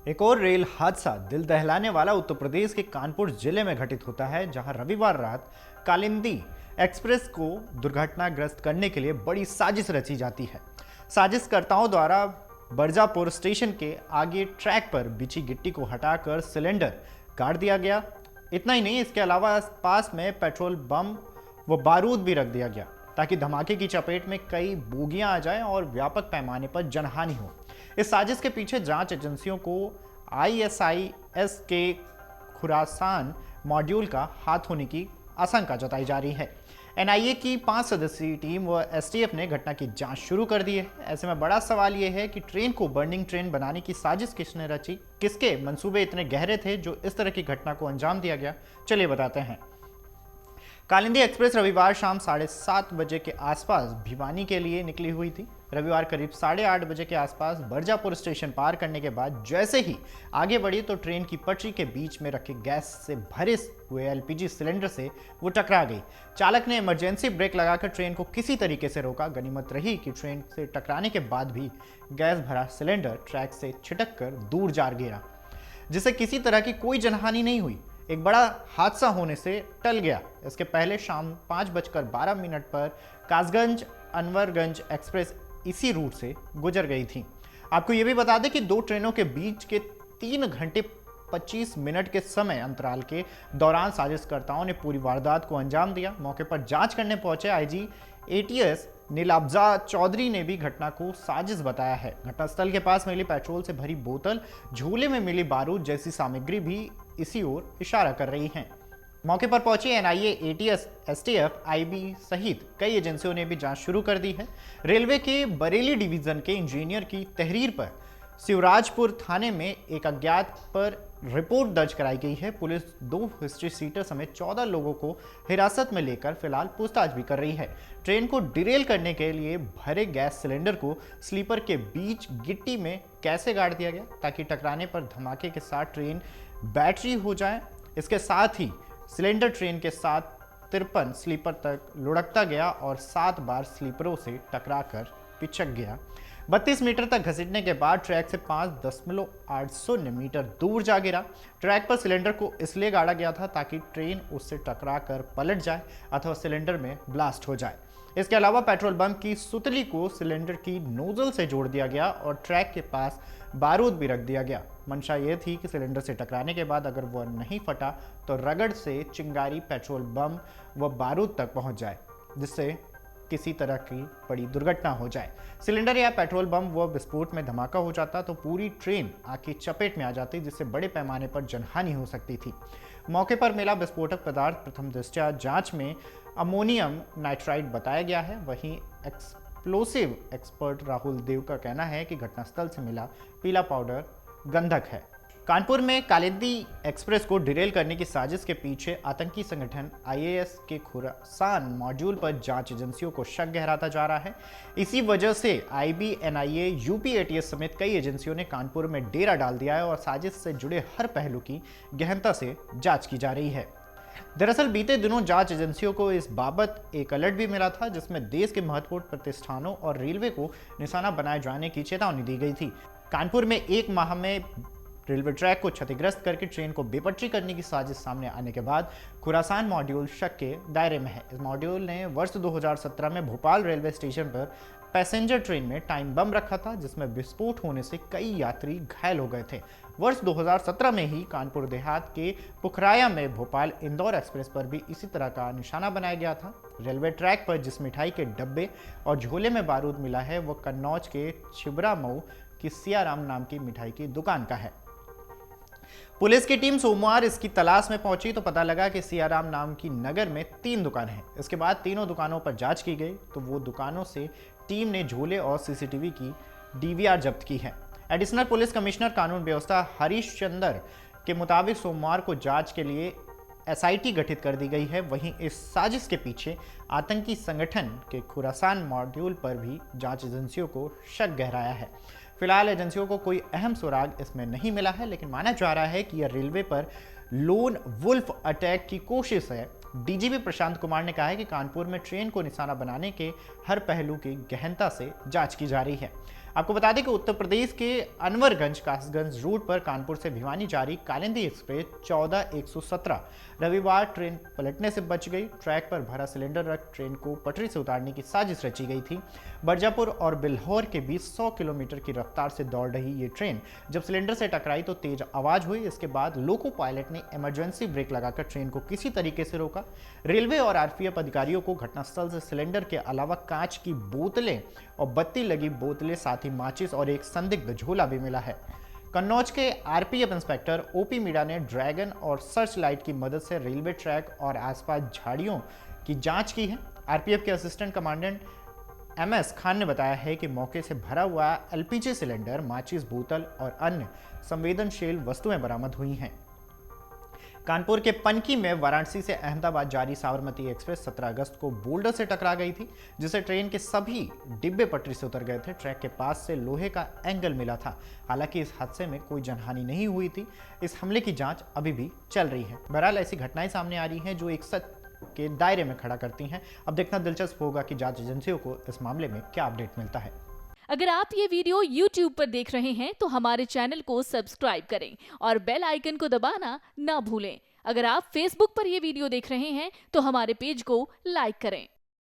एक और रेल हादसा दिल दहलाने वाला उत्तर प्रदेश के कानपुर जिले में घटित होता है, जहां रविवार रात कालिंदी एक्सप्रेस को दुर्घटनाग्रस्त करने के लिए बड़ी साजिश रची जाती है। साजिशकर्ताओं द्वारा बरजापुर स्टेशन के आगे ट्रैक पर बिछी गिट्टी को हटाकर सिलेंडर गाड़ दिया गया। इतना ही नहीं, इसके अलावा पास में पेट्रोल बम व बारूद भी रख दिया गया ताकि धमाके की चपेट में कई बोगियां आ जाएं और व्यापक पैमाने पर जनहानि हो। इस साजिश के पीछे जांच एजेंसियों को आईएसआईएस के खुरासान मॉड्यूल का हाथ होने की आशंका जताई जा रही है। एनआईए की 5 सदस्यीय टीम व एसटीएफ ने घटना की जांच शुरू कर दी है। ऐसे में बड़ा सवाल यह है कि ट्रेन को बर्निंग ट्रेन बनाने की साजिश किसने रची, किसके मंसूबे इतने गहरे थे जो इस तरह की घटना को अंजाम दिया गया। चलिए बताते हैं। कालिंदी एक्सप्रेस रविवार शाम 7:30 बजे के आसपास भिवानी के लिए निकली हुई थी। रविवार करीब 8:30 बजे के आसपास बरजापुर स्टेशन पार करने के बाद जैसे ही आगे बढ़ी तो ट्रेन की पटरी के बीच में रखे गैस से भरे हुए एलपीजी सिलेंडर से वो टकरा गई। चालक ने इमरजेंसी ब्रेक लगाकर ट्रेन को किसी तरीके से रोका। गनीमत रही कि ट्रेन से टकराने के बाद भी गैस भरा सिलेंडर ट्रैक से छिटक कर दूर जा गिरा, जिससे किसी तरह की कोई जनहानि नहीं हुई। एक बड़ा हादसा होने से टल गया। इसके पहले शाम 5:12 पर कासगंज अनवरगंज एक्सप्रेस इसी रूट से गुजर गई थी। आपको यह भी बता दें कि दो ट्रेनों के बीच के 3 घंटे 25 मिनट के समय अंतराल के दौरान साजिशकर्ताओं ने पूरी वारदात को अंजाम दिया। मौके पर जांच करने पहुंचे आईजी एटीएस नीलाब्जा चौधरी ने भी घटना को साजिश बताया है। घटनास्थल के पास मिली पेट्रोल से भरी बोतल, झूले में मिली बारूद जैसी सामग्री भी इसी ओर इशारा कर रही हैं। मौके पर पहुंची एनआईए, एटीएस, एसटीएफ, आईबी सहित कई एजेंसियों ने भी जांच शुरू कर दी है। रेलवे के बरेली डिवीजन के इंजीनियर की तहरीर पर शिवराजपुर थाने में एक अज्ञात पर रिपोर्ट दर्ज कराई गई है। पुलिस 2 हिस्ट्री सीटर समेत 14 लोगों को हिरासत में लेकर फिलहाल पूछताछ भी कर रही है। ट्रेन को डिरेल करने के लिए भरे गैस सिलेंडर को स्लीपर के बीच गिट्टी में कैसे गाड़ दिया गया ताकि टकराने पर धमाके के साथ ट्रेन बैटरी हो जाए। इसके साथ ही सिलेंडर ट्रेन के साथ 53 स्लीपर तक लुढ़कता गया और 7 बार स्लीपरों से टकराकर पिचक गया। 32 मीटर तक घसीटने के बाद ट्रैक से 5.8 मीटर दूर जा गिरा। ट्रैक पर सिलेंडर को इसलिए गाड़ा गया था ताकि ट्रेन उससे टकराकर पलट जाए अथवा सिलेंडर में ब्लास्ट हो जाए। इसके अलावा पेट्रोल बम की सुतली को सिलेंडर की नोजल से जोड़ दिया गया और ट्रैक के पास बारूद भी रख दिया गया। मंशा यह थी कि सिलेंडर से टकराने के बाद अगर वह नहीं फटा तो रगड़ से चिंगारी पेट्रोल बम व बारूद तक पहुंच जाए, जिससे किसी तरह की बड़ी दुर्घटना हो जाए। सिलेंडर या पेट्रोल बम व विस्फोट में धमाका हो जाता तो पूरी ट्रेन आग की चपेट में आ जाती, जिससे बड़े पैमाने पर जनहानि हो सकती थी। मौके पर मिला विस्फोटक पदार्थ प्रथम दृष्टया जांच में अमोनियम नाइट्राइड बताया गया है। वहीं एक्सप्लोसिव एक्सपर्ट राहुल देव का कहना है कि घटनास्थल से मिला पीला पाउडर गंधक है। कानपुर में कालिंदी एक्सप्रेस को डिरेल करने की साजिश के पीछे आतंकी संगठन आईएएस के खुरासान मॉड्यूल पर जांच एजेंसियों को शक गहराता जा रहा है। इसी वजह से आईबी, एनआईए, यूपी एटीएस समेत कई एजेंसियों ने कानपुर में डेरा डाल दिया है और साजिश से जुड़े हर पहलू की गहनता से जांच की जा रही है। दरअसल बीते दिनों जांच एजेंसियों को इस बाबत एक अलर्ट भी मिला था, जिसमें देश के महत्वपूर्ण प्रतिष्ठानों और रेलवे को निशाना बनाए जाने की चेतावनी दी गई थी। कानपुर में 1 माह में रेलवे ट्रैक को क्षतिग्रस्त करके ट्रेन को बेपटरी करने की साजिश सामने आने के बाद खुरासान मॉड्यूल शक के दायरे में है। इस मॉड्यूल ने वर्ष 2017 में भोपाल रेलवे स्टेशन पर पैसेंजर ट्रेन में टाइम बम रखा था, जिसमें विस्फोट होने से कई यात्री घायल हो गए थे। वर्ष 2017 में ही कानपुर देहात के पुखराया में भोपाल इंदौर एक्सप्रेस पर भी इसी तरह का निशाना बनाया गया था। रेलवे ट्रैक पर जिस मिठाई के डब्बे और झोले में बारूद मिला है वह कन्नौज के छिबरामऊ की सियाराम नाम की मिठाई की दुकान का है। पुलिस की टीम सोमवार इसकी तलाश में पहुंची तो पता लगा कि सियाराम नाम की नगर में 3 दुकानें हैं। इसके बाद तीनों दुकानों पर जांच की गई तो वो दुकानों से टीम ने झोले और सीसीटीवी की डीवीआर जब्त की है। एडिशनल पुलिस कमिश्नर कानून व्यवस्था हरीश चंद्र के मुताबिक सोमवार को जांच के लिए एसआईटी गठित कर दी गई है। वहीं इस साजिश के पीछे आतंकी संगठन के खुरासान मॉड्यूल पर भी जांच एजेंसियों को शक गहराया है। फिलहाल एजेंसियों को कोई अहम सुराग इसमें नहीं मिला है, लेकिन माना जा रहा है कि यह रेलवे पर लोन वुल्फ अटैक की कोशिश है। डीजीपी प्रशांत कुमार ने कहा है कि कानपुर में ट्रेन को निशाना बनाने के हर पहलू की गहनता से जांच की जा रही है। आपको बता दें कि उत्तर प्रदेश के अनवरगंज कासगंज रूट पर कानपुर से भिवानी जा रही कालिंदी एक्सप्रेस 14117 रविवार ट्रेन पलटने से बच गई। ट्रैक पर भरा सिलेंडर रख ट्रेन को पटरी से उतारने की साजिश रची गई थी। बरजापुर और बिल्हौर के बीच 100 किलोमीटर की रफ्तार से दौड़ रही ये ट्रेन जब सिलेंडर से टकराई तो तेज आवाज हुई। इसके बाद लोको पायलट ने इमरजेंसी ब्रेक लगाकर ट्रेन को किसी तरीके से रोका। रेलवे और आरपीएफ अधिकारियों को घटनास्थल से सिलेंडर के अलावा कांच की बोतलें और बत्ती लगी बोतलें, साथ ही माचिस और एक संदिग्ध झोला भी मिला है। कन्नौज के आरपीएफ इंस्पेक्टर ओपी मीणा ने ड्रैगन और सर्च लाइट की मदद से रेलवे ट्रैक और आसपास झाड़ियों की जांच की है। आरपीएफ के असिस्टेंट कमांडेंट एमएस खान ने बताया है कि मौके से भरा हुआ एलपीजी सिलेंडर, माचिस बोतल और अन्य संवेदनशील वस्तुएं बरामद हुई हैं। कानपुर के पनकी में वाराणसी से अहमदाबाद जारी साबरमती एक्सप्रेस 17 अगस्त को बोल्डर से टकरा गई थी, जिससे ट्रेन के सभी डिब्बे पटरी से उतर गए थे। ट्रैक के पास से लोहे का एंगल मिला था। हालांकि इस हादसे में कोई जनहानि नहीं हुई थी। इस हमले की जांच अभी भी चल रही है। बहरहाल ऐसी घटनाएं सामने आ रही हैं जो एक सच के दायरे में खड़ा करती हैं। अब देखना दिलचस्प होगा कि जांच एजेंसियों को इस मामले में क्या अपडेट मिलता है। अगर आप ये वीडियो YouTube पर देख रहे हैं तो हमारे चैनल को सब्सक्राइब करें और बेल आइकन को दबाना ना भूलें। अगर आप Facebook पर ये वीडियो देख रहे हैं तो हमारे पेज को लाइक करें।